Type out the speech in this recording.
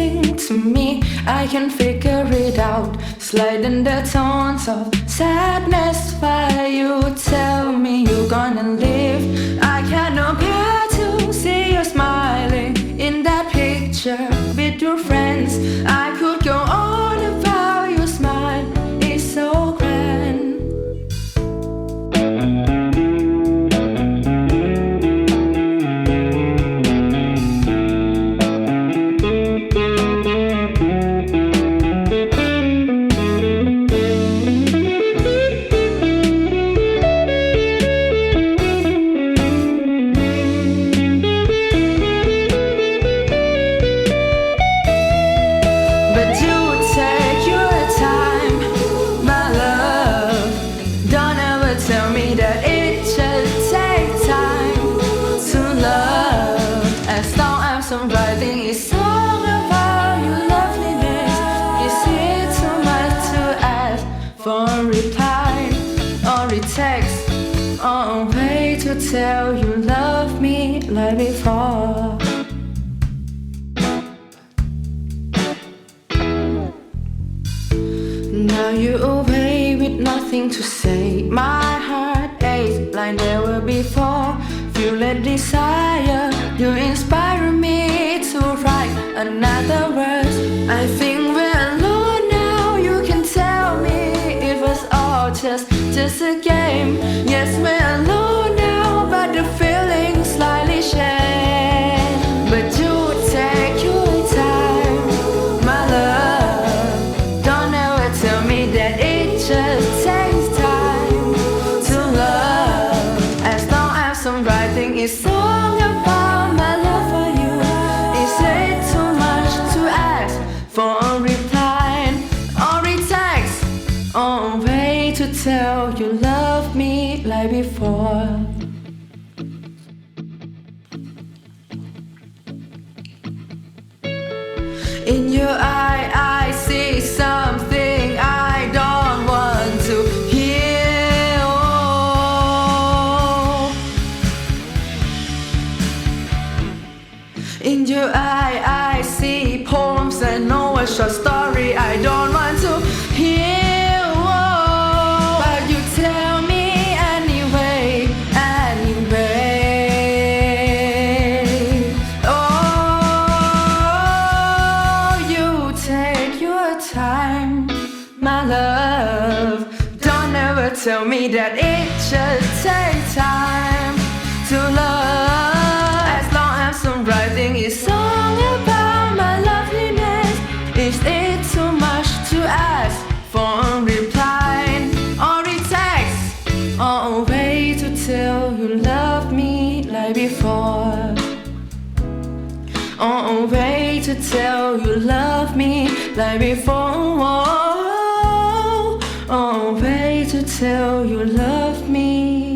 listening to me, I can figure it out. Sliding the tones of sadness while you tell me you're gonna leave. I cannot bear to see you smiling in that picture with your friends. I could go on about your smile, it's so grand. Writing a song about your loveliness. Is it too much to ask for a reply or a text or a way to tell you love me like before? Now you're away with nothing to say. My heart aches like never before. Feel that desire, you inspire me to write another verse. I think we're alone now. You can tell me it was all just a game. Yes, we're alone now, but the feeling slightly changed. But you take your time, my love. Don't ever tell me that it just takes time to love. As long as I'm writing a song about my love for you, is it too much to ask for a reply or a text or a way to tell you love me like before? In your eye, I see something I don't want to hear. Oh. In your eye, I see poems and know a short story I don't want to hear. Oh. But you tell me anyway. Oh, you take your time, my love. Don't ever tell me that it just takes time to love. As long as I'm writing a song about my loveliness, is it too much to ask for a reply or a text or a way to tell you love me like before? Or a way to tell you love me like before? Or a way to tell you love me